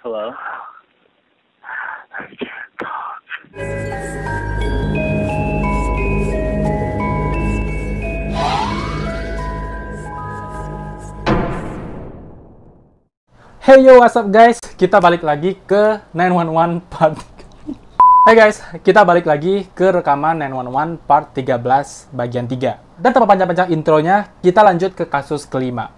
Hello? I can't talk. Hey yo, what's up guys? Kita balik lagi ke 911 part. Hey guys, kita balik lagi ke rekaman 911 part 13 bagian 3. Dan tanpa panjang-panjang intronya, kita lanjut ke kasus kelima.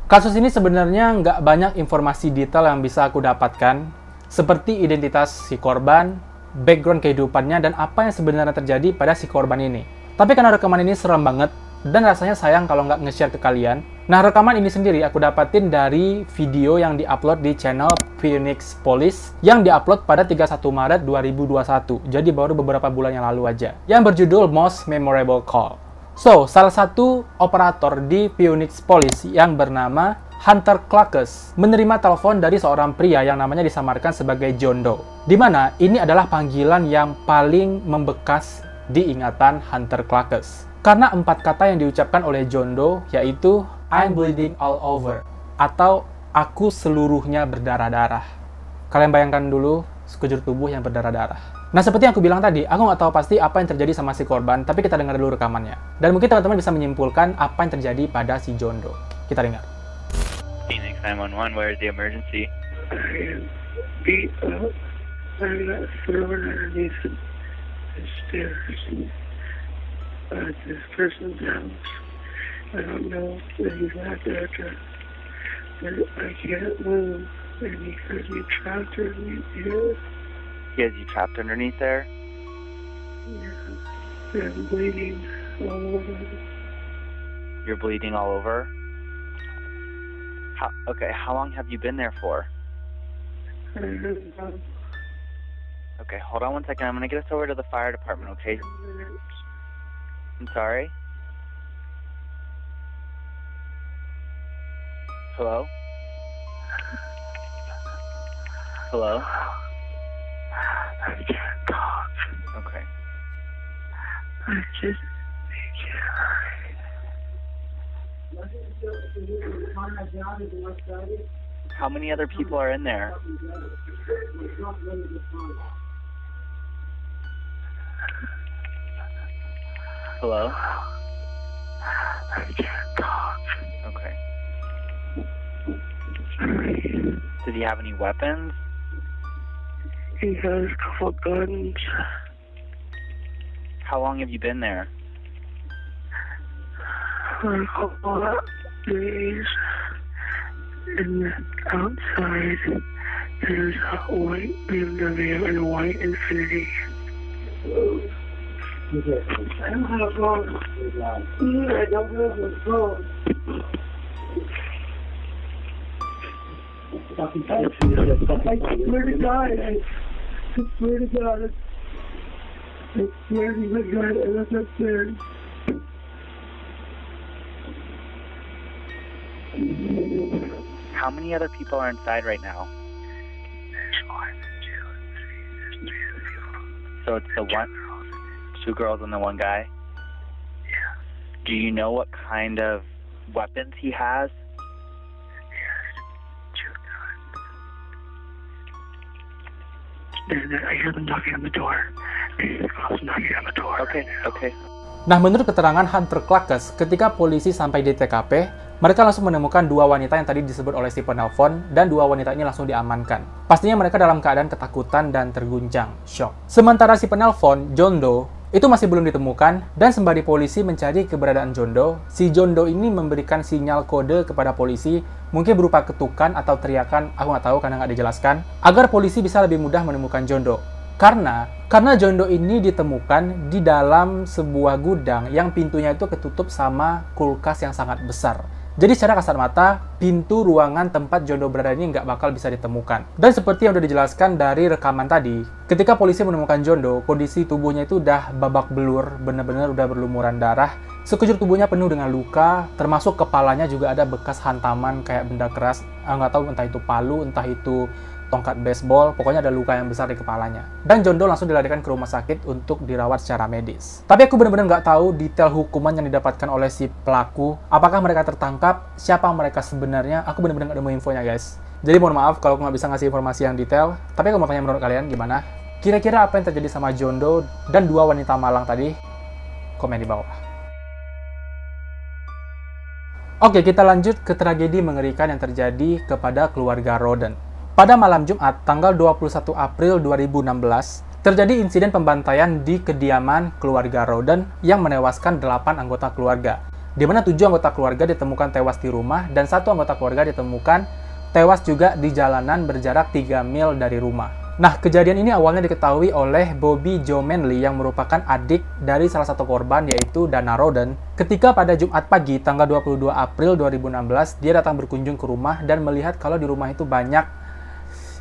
Kasus ini sebenarnya nggak banyak informasi detail yang bisa aku dapatkan, seperti identitas si korban, background kehidupannya, dan apa yang sebenarnya terjadi pada si korban ini. Tapi karena rekaman ini serem banget, dan rasanya sayang kalau nggak nge-share ke kalian. Nah, rekaman ini sendiri aku dapatin dari video yang diupload di channel Phoenix Police yang diupload pada 31 Maret 2021. Jadi baru beberapa bulan yang lalu aja. Yang berjudul Most Memorable Call. So, salah satu operator di Phoenix Police yang bernama Hunter Cluckes menerima telepon dari seorang pria yang namanya disamarkan sebagai John Doe. Di mana ini adalah panggilan yang paling membekas di ingatan Hunter Cluckes. Karena 4 kata yang diucapkan oleh John Doe yaitu I'm bleeding all over atau aku seluruhnya berdarah-darah. Kalian bayangkan dulu sekujur tubuh yang berdarah-darah. Nah, seperti yang aku bilang tadi, aku nggak tahu pasti apa yang terjadi sama si korban, tapi kita dengar dulu rekamannya. Dan mungkin teman-teman bisa menyimpulkan apa yang terjadi pada si John Doe. Kita dengar. Phoenix 911, where is the emergency? I am beat up. I got thrown underneath the stairs. This person's house. I don't know the exact address, but I can't move, and he has me trapped underneath here. He has you trapped underneath there? Yeah, I'm bleeding all over. You're bleeding all over? How long have you been there for? Okay, hold on one second. I'm gonna get us over to the fire department, okay? I'm sorry? Hello? Hello? I can't talk. Okay. I just can't hide. How many other people are in there? Hello? I can't talk. Okay. Did he have any weapons? He has a couple guns. How long have you been there? For a couple of days. And outside, there's a white BMW and a white Infiniti. I don't have a phone. I don't have a phone. I swear to God, I swear to God, I swear to God, I left upstairs. How many other people are inside right now? There's 1, 2, 3, there's 3 people. So it's the one, 2 girls and the one guy? Yeah. Do you know what kind of weapons he has? And I hear them knocking on the door. These girls knocking on the door. Okay, okay. Nah, menurut keterangan Hunter Cluckes, ketika polisi sampai di TKP, mereka langsung menemukan 2 wanita yang tadi disebut oleh si penelpon, dan 2 wanita ini langsung diamankan. Pastinya mereka dalam keadaan ketakutan dan terguncang, shock. Sementara si penelpon, John Doe, itu masih belum ditemukan, dan sembari polisi mencari keberadaan John Doe, si John Doe ini memberikan sinyal kode kepada polisi, mungkin berupa ketukan atau teriakan, aku nggak tahu karena nggak dijelaskan, agar polisi bisa lebih mudah menemukan John Doe. Karena John Doe ini ditemukan di dalam sebuah gudang yang pintunya itu ketutup sama kulkas yang sangat besar. Jadi secara kasar mata, pintu ruangan tempat John Doe berada ini nggak bakal bisa ditemukan. Dan seperti yang udah dijelaskan dari rekaman tadi, ketika polisi menemukan John Doe, kondisi tubuhnya itu udah babak belur, bener-bener udah berlumuran darah. Sekujur tubuhnya penuh dengan luka, termasuk kepalanya juga ada bekas hantaman kayak benda keras. Nggak tahu entah itu palu, entah itu tongkat baseball, pokoknya ada luka yang besar di kepalanya. Dan John Doe langsung dilarikan ke rumah sakit untuk dirawat secara medis. Tapi aku benar-benar nggak tahu detail hukuman yang didapatkan oleh si pelaku. Apakah mereka tertangkap? Siapa mereka sebenarnya? Aku benar-benar nggak nemu infonya, guys. Jadi mohon maaf kalau aku nggak bisa ngasih informasi yang detail, tapi aku mau tanya menurut kalian gimana? Kira-kira apa yang terjadi sama John Doe dan dua wanita malang tadi? Komen di bawah. Oke, kita lanjut ke tragedi mengerikan yang terjadi kepada keluarga Roden. Pada malam Jumat, tanggal 21 April 2016, terjadi insiden pembantaian di kediaman keluarga Roden yang menewaskan 8 anggota keluarga, di mana 7 anggota keluarga ditemukan tewas di rumah dan 1 anggota keluarga ditemukan tewas juga di jalanan berjarak 3 mil dari rumah. Nah, kejadian ini awalnya diketahui oleh Bobby Joe Manley yang merupakan adik dari salah satu korban, yaitu Dana Roden. Ketika pada Jumat pagi, tanggal 22 April 2016, dia datang berkunjung ke rumah dan melihat kalau di rumah itu banyak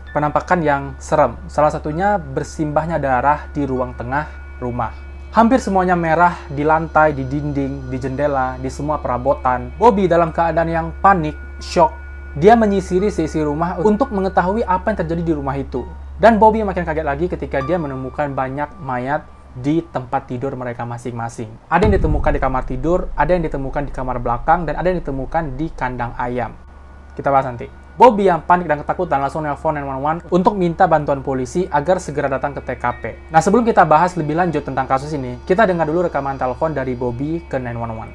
penampakan yang serem. Salah satunya bersimbahnya darah di ruang tengah rumah. Hampir semuanya merah di lantai, di dinding, di jendela, di semua perabotan. Bobby dalam keadaan yang panik, shock. Dia menyisiri sisi rumah untuk mengetahui apa yang terjadi di rumah itu. Dan Bobby makin kaget lagi ketika dia menemukan banyak mayat di tempat tidur mereka masing-masing. Ada yang ditemukan di kamar tidur, ada yang ditemukan di kamar belakang, dan ada yang ditemukan di kandang ayam. Kita bahas nanti. Bobby yang panik dan ketakutan langsung nelpon 911 untuk minta bantuan polisi agar segera datang ke TKP. Nah, sebelum kita bahas lebih lanjut tentang kasus ini, kita dengar dulu rekaman telepon dari Bobby ke 911.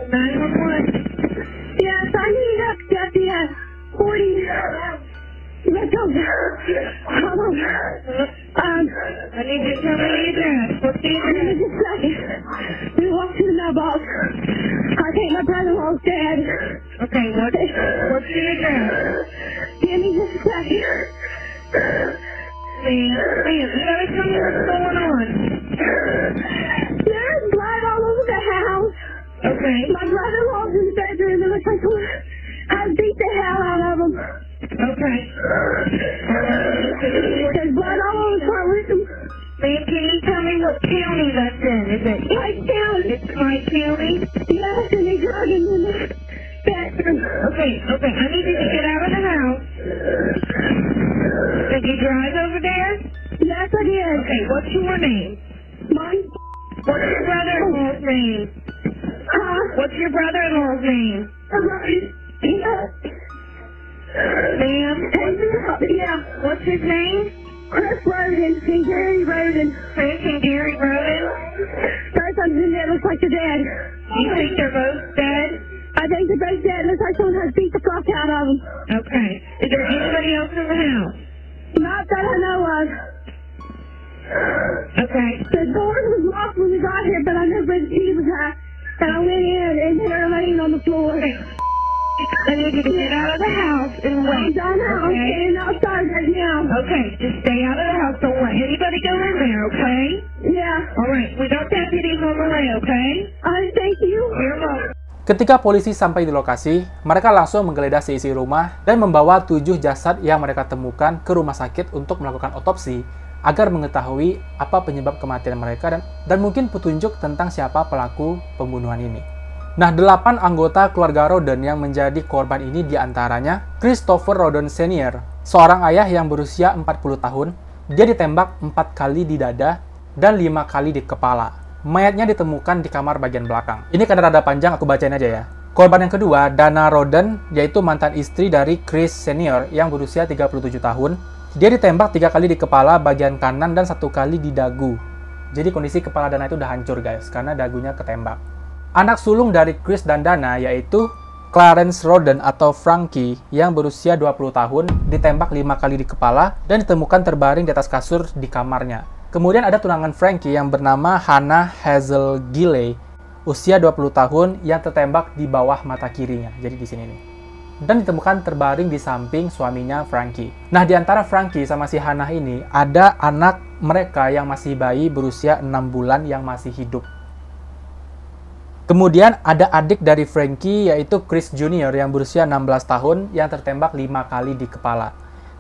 911. Yes, I need a yes. 40. Let's go. Come on. I need you to tell me the address. What's the address? Just a second. We walked to the mailbox. I think my brother-in-law's dead. Okay, what's the address? Give me just a second. Ma'am, you gotta tell me what's going on. There's blood all over the house. Okay. My brother-in-law's in the bedroom and looks like I beat the hell out of him. Okay. There's blood all over the front room. Ma'am, can you tell me what county that's in? Is it White County? It's White County? Yes, and they got him in the bedroom. Okay. I need you to get out of the house. Did you drive over there? Yes, I did. Okay, what's your name? Mine. What's your brother-in-law's name? What's your brother-in-law's name? Ma'am? Yeah. What's his name? Chris Roden and Gary Roden. Chris and Gary Roden? Both of them that looks like they're dead. You think they're both dead? I think they're both dead. Looks like someone has beat the fuck out of them. Okay. Is there anybody else in the house? Not that I know of. Okay. The door was locked when we got here, but I know where the key was at. And I went in and they're laying on the floor. Okay. I need you to get out of the house and wait. I'm standing outside right now. Okay, just stay out of the house. Don't let anybody go in there, okay? Yeah. All right, we got deputies on the way, okay? Thank you. You're welcome. Ketika polisi sampai di lokasi, mereka langsung menggeledah seisi rumah dan membawa 7 jasad yang mereka temukan ke rumah sakit untuk melakukan otopsi agar mengetahui apa penyebab kematian mereka dan mungkin petunjuk tentang siapa pelaku pembunuhan ini. Nah, 8 anggota keluarga Roden yang menjadi korban ini diantaranya Christopher Roden Sr., seorang ayah yang berusia 40 tahun. Dia ditembak 4 kali di dada dan 5 kali di kepala. Mayatnya ditemukan di kamar bagian belakang. Ini karena rada panjang, aku bacain aja ya. Korban yang kedua, Dana Roden, yaitu mantan istri dari Chris Sr. yang berusia 37 tahun. Dia ditembak 3 kali di kepala bagian kanan dan 1 kali di dagu. Jadi kondisi kepala Dana itu udah hancur guys, karena dagunya ketembak. Anak sulung dari Chris dan Dana yaitu Clarence Roden atau Frankie yang berusia 20 tahun ditembak 5 kali di kepala dan ditemukan terbaring di atas kasur di kamarnya. Kemudian ada tunangan Frankie yang bernama Hannah Hazel Gilley, usia 20 tahun yang tertembak di bawah mata kirinya. Jadi di sini nih. Dan ditemukan terbaring di samping suaminya Frankie. Nah, di antara Frankie sama si Hannah ini ada anak mereka yang masih bayi berusia 6 bulan yang masih hidup. Kemudian ada adik dari Frankie yaitu Chris Jr. yang berusia 16 tahun yang tertembak 5 kali di kepala.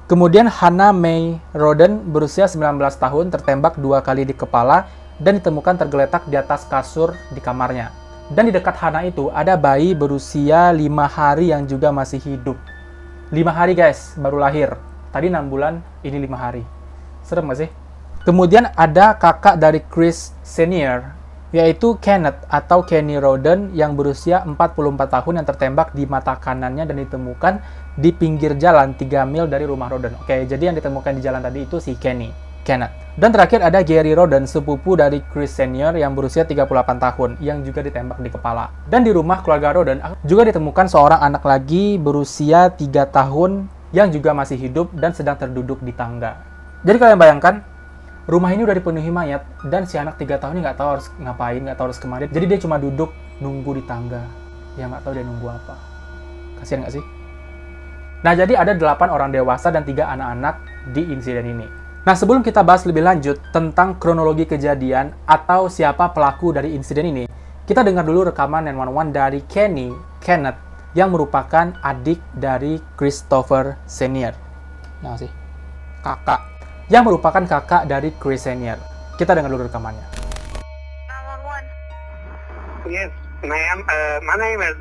Kemudian Hannah May Roden berusia 19 tahun tertembak 2 kali di kepala dan ditemukan tergeletak di atas kasur di kamarnya. Dan di dekat Hannah itu ada bayi berusia 5 hari yang juga masih hidup. 5 hari guys, baru lahir. Tadi 6 bulan, ini 5 hari. Serem gak sih? Kemudian ada kakak dari Chris Senior yaitu Kenneth atau Kenny Rhoden yang berusia 44 tahun yang tertembak di mata kanannya dan ditemukan di pinggir jalan 3 mil dari rumah Rhoden. Oke, jadi yang ditemukan di jalan tadi itu si Kenneth. Dan terakhir ada Gary Rhoden, sepupu dari Chris Senior yang berusia 38 tahun, yang juga ditembak di kepala. Dan di rumah keluarga Rhoden juga ditemukan seorang anak lagi berusia 3 tahun yang juga masih hidup dan sedang terduduk di tangga. Jadi kalian bayangkan, rumah ini udah dipenuhi mayat, dan si anak 3 tahun ini nggak tahu harus ngapain, nggak tahu harus kemana. Jadi dia cuma duduk, nunggu di tangga. Ya nggak tahu dia nunggu apa. Kasian nggak sih? Nah, jadi ada 8 orang dewasa dan 3 anak-anak di insiden ini. Nah, sebelum kita bahas lebih lanjut tentang kronologi kejadian atau siapa pelaku dari insiden ini, kita dengar dulu rekaman 911 dari Kenneth, yang merupakan adik dari Christopher Senior. Nah, sih. Kakak. Yang merupakan kakak dari Chris Senior. Kita dengar dulu rekamannya. 911. Yes, ma'am. My name is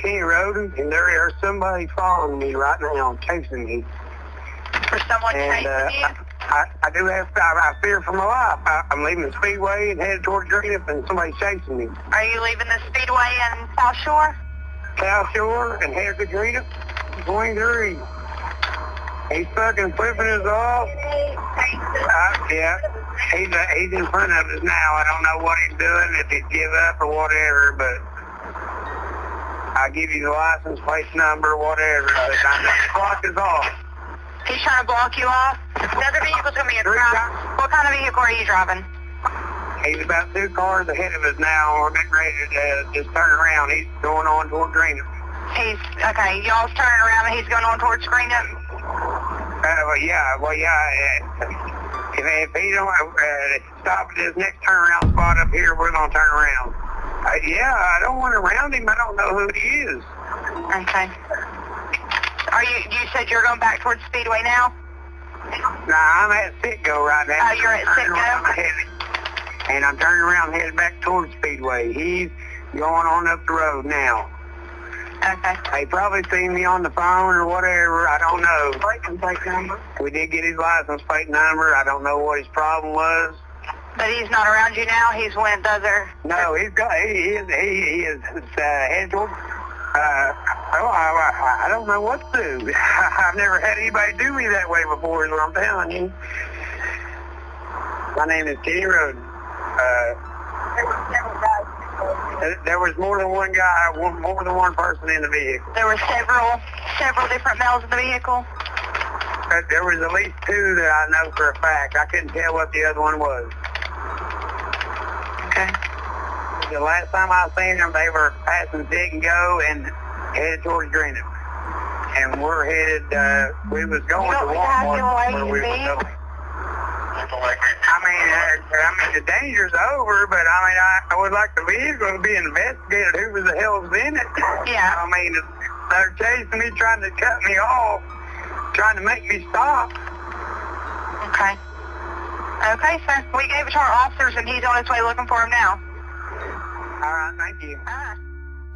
Kenny Rhoden, and there is somebody following me right now, chasing me. For someone chasing you? I do have, I fear for my life. I'm leaving the Speedway and headed towards Greenup, and somebody's chasing me. Are you leaving the Speedway in South Shore? South Shore and headed to Greenup, 23. He's fucking flipping us off. Yeah, he's in front of us now. I don't know what he's doing, if he's give up or whatever, but I'll give you the license plate number, whatever. But I know the clock is off. He's trying to block you off? The other vehicle's going to be in front. What kind of vehicle are you driving? He's about 2 cars ahead of us now. We're getting ready to just turn around. He's going on toward Greenup. Okay, y'all's turning around and he's going on towards Greenup? Well, yeah. If he don't stop at this next turnaround spot up here, we're going to turn around. Yeah, I don't want to round him. I don't know who he is. Okay. You said you're going back towards Speedway now? Nah, I'm at Sitco right now. Oh, you're at Sitco? And I'm turning around and headed back towards Speedway. He's going on up the road now. Okay. They probably seen me on the phone or whatever. I don't know. License plate number? We did get his license plate number. I don't know what his problem was. But he's not around you now? He's went the other... No, he is headed towards... I don't know what to do. I've never had anybody do me that way before, is what I'm telling you. My name is Kenny Rhoden. There was more than one guy, more than one person in the vehicle. There were several different males in the vehicle? There was at least 2 that I know for a fact. I couldn't tell what the other one was. Okay. The last time I seen them, they were passing Dig and Go and headed towards Greenup. And we're headed, we was going to Walmart where we were going. I mean, the danger's over, but I mean, I would like the vehicle to be investigated. Who the hell was in it? Yeah. I mean, they're chasing me, trying to cut me off, trying to make me stop. Okay. Okay, sir. We gave it to our officers, and he's on his way looking for him now. All right, thank you.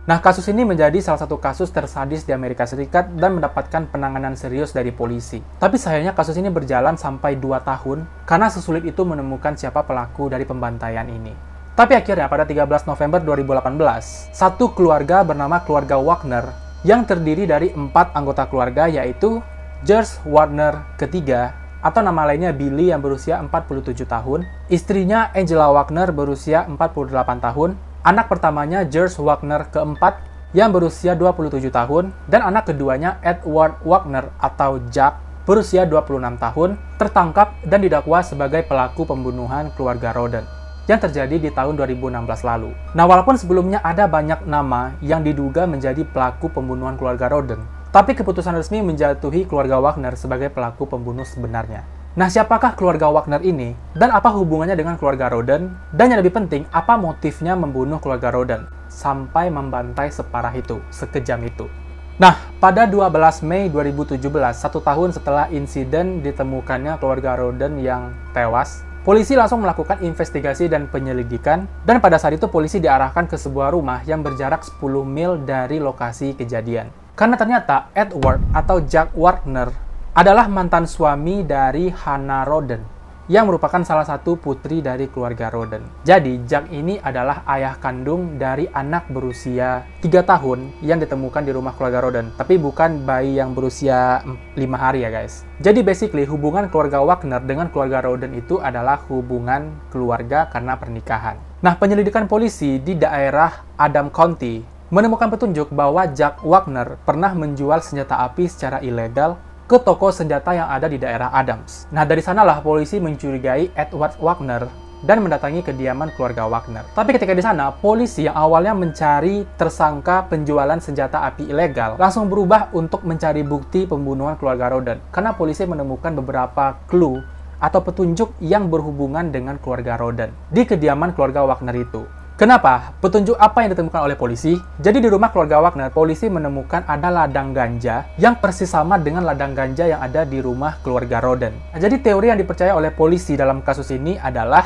Nah, kasus ini menjadi salah satu kasus tersadis di Amerika Serikat dan mendapatkan penanganan serius dari polisi. Tapi sayangnya kasus ini berjalan sampai 2 tahun karena sesulit itu menemukan siapa pelaku dari pembantaian ini. Tapi akhirnya pada 13 November 2018, satu keluarga bernama keluarga Wagner yang terdiri dari 4 anggota keluarga, yaitu George Wagner ketiga, atau nama lainnya Billy yang berusia 47 tahun, istrinya Angela Wagner berusia 48 tahun, anak pertamanya George Wagner keempat yang berusia 27 tahun, dan anak keduanya Edward Wagner atau Jack berusia 26 tahun, tertangkap dan didakwa sebagai pelaku pembunuhan keluarga Rhoden yang terjadi di tahun 2016 lalu. Nah, walaupun sebelumnya ada banyak nama yang diduga menjadi pelaku pembunuhan keluarga Rhoden, tapi keputusan resmi menjatuhi keluarga Wagner sebagai pelaku pembunuh sebenarnya. Nah, siapakah keluarga Wagner ini? Dan apa hubungannya dengan keluarga Rhoden? Dan yang lebih penting, apa motifnya membunuh keluarga Rhoden sampai membantai separah itu, sekejam itu? Nah, pada 12 Mei 2017, 1 tahun setelah insiden ditemukannya keluarga Rhoden yang tewas, polisi langsung melakukan investigasi dan penyelidikan, dan pada saat itu polisi diarahkan ke sebuah rumah yang berjarak 10 mil dari lokasi kejadian. Karena ternyata Edward atau Jack Wagner adalah mantan suami dari Hannah Rhoden, yang merupakan salah satu putri dari keluarga Roden. Jadi, Jack ini adalah ayah kandung dari anak berusia 3 tahun yang ditemukan di rumah keluarga Roden. Tapi bukan bayi yang berusia 5 hari ya guys. Jadi basically, hubungan keluarga Wagner dengan keluarga Roden itu adalah hubungan keluarga karena pernikahan. Nah, penyelidikan polisi di daerah Adams County menemukan petunjuk bahwa Jack Wagner pernah menjual senjata api secara ilegal ke toko senjata yang ada di daerah Adams. Nah, dari sanalah polisi mencurigai Edward Wagner dan mendatangi kediaman keluarga Wagner. Tapi ketika di sana, polisi yang awalnya mencari tersangka penjualan senjata api ilegal langsung berubah untuk mencari bukti pembunuhan keluarga Roden. Karena polisi menemukan beberapa clue atau petunjuk yang berhubungan dengan keluarga Roden di kediaman keluarga Wagner itu. Kenapa? Petunjuk apa yang ditemukan oleh polisi? Jadi di rumah keluarga Wagner, polisi menemukan ada ladang ganja yang persis sama dengan ladang ganja yang ada di rumah keluarga Roden. Nah, jadi teori yang dipercaya oleh polisi dalam kasus ini adalah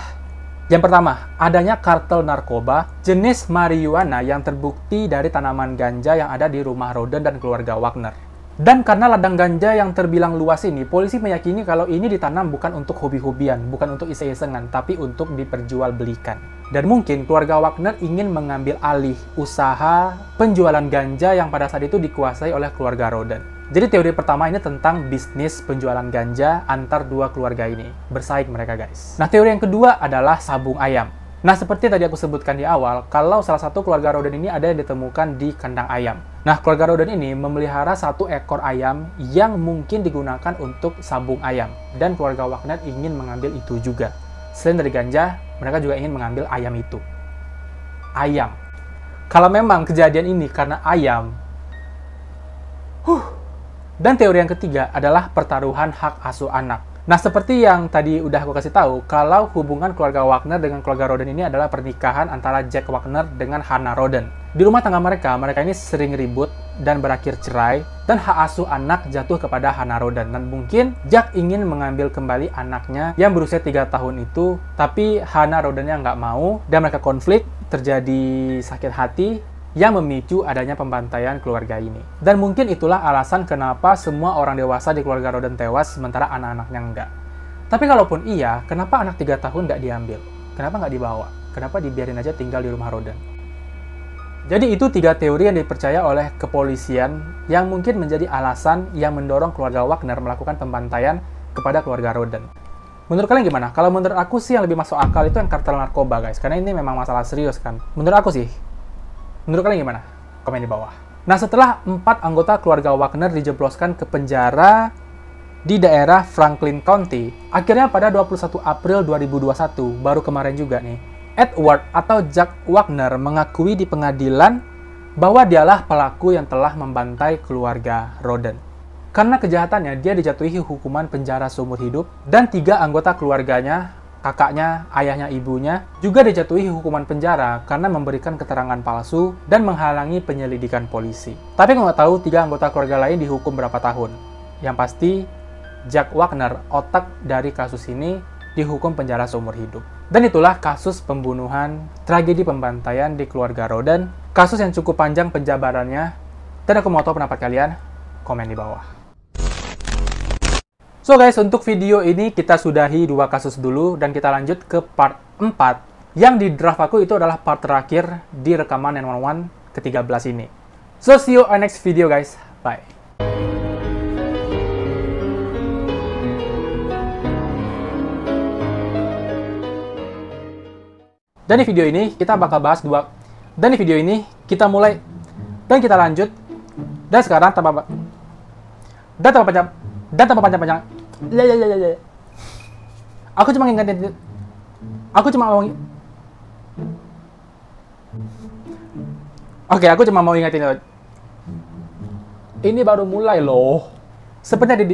yang pertama, adanya kartel narkoba jenis marijuana yang terbukti dari tanaman ganja yang ada di rumah Roden dan keluarga Wagner. Dan karena ladang ganja yang terbilang luas ini, polisi meyakini kalau ini ditanam bukan untuk hobi-hobian, bukan untuk iseng-isengan, tapi untuk diperjualbelikan. Dan mungkin keluarga Wagner ingin mengambil alih usaha penjualan ganja yang pada saat itu dikuasai oleh keluarga Roden. Jadi teori pertama ini tentang bisnis penjualan ganja antar dua keluarga ini. Bersaing mereka guys. Nah, teori yang kedua adalah sabung ayam. Nah, seperti tadi aku sebutkan di awal, kalau salah satu keluarga Roden ini ada yang ditemukan di kandang ayam. Nah, keluarga Roden ini memelihara 1 ekor ayam yang mungkin digunakan untuk sabung ayam. Dan keluarga Wagner ingin mengambil itu juga. Selain dari ganja, mereka juga ingin mengambil ayam itu. Ayam. Kalau memang kejadian ini karena ayam. Dan teori yang ketiga adalah pertaruhan hak asuh anak. Nah, seperti yang tadi udah aku kasih tahu, kalau hubungan keluarga Wagner dengan keluarga Roden ini adalah pernikahan antara Jack Wagner dengan Hannah Roden. Di rumah tangga mereka ini sering ribut dan berakhir cerai, dan hak asuh anak jatuh kepada Hannah Roden. Dan mungkin Jack ingin mengambil kembali anaknya yang berusia 3 tahun itu, tapi Hannah Rodennya nggak mau, dan mereka konflik, terjadi sakit hati, yang memicu adanya pembantaian keluarga ini. Dan mungkin itulah alasan kenapa semua orang dewasa di keluarga Roden tewas, sementara anak-anaknya enggak. Tapi kalaupun iya, kenapa anak 3 tahun nggak diambil? Kenapa nggak dibawa? Kenapa dibiarin aja tinggal di rumah Roden? Jadi itu 3 teori yang dipercaya oleh kepolisian yang mungkin menjadi alasan yang mendorong keluarga Wagner melakukan pembantaian kepada keluarga Roden. Menurut kalian gimana? Kalau menurut aku sih yang lebih masuk akal itu yang kartel narkoba guys, karena ini memang masalah serius kan. Menurut aku sih. Menurut kalian gimana? Komen di bawah. Nah, setelah 4 anggota keluarga Wagner dijebloskan ke penjara di daerah Franklin County, akhirnya pada 21 April 2021, baru kemarin juga nih, Edward atau Jack Wagner mengakui di pengadilan bahwa dialah pelaku yang telah membantai keluarga Roden. Karena kejahatannya, dia dijatuhi hukuman penjara seumur hidup, dan 3 anggota keluarganya, kakaknya, ayahnya, ibunya, juga dijatuhi hukuman penjara karena memberikan keterangan palsu dan menghalangi penyelidikan polisi. Tapi aku nggak tahu 3 anggota keluarga lain dihukum berapa tahun. Yang pasti, Jack Wagner, otak dari kasus ini, dihukum penjara seumur hidup. Dan itulah kasus pembunuhan, tragedi pembantaian di keluarga Roden, kasus yang cukup panjang penjabarannya, dan aku mau tahu pendapat kalian, komen di bawah. So guys, untuk video ini kita sudahi 2 kasus dulu dan kita lanjut ke part 4 yang di draft aku itu adalah part terakhir di rekaman 911 ke-13 ini. So see you on next video guys. Bye. Dan di video ini kita bakal bahas 2. Dan di video ini kita mulai dan kita lanjut. Dan sekarang tanpa panjang-panjang. Aku cuma ngingetin. Oke, aku cuma mau ingetin. Ini baru mulai loh. Sepertinya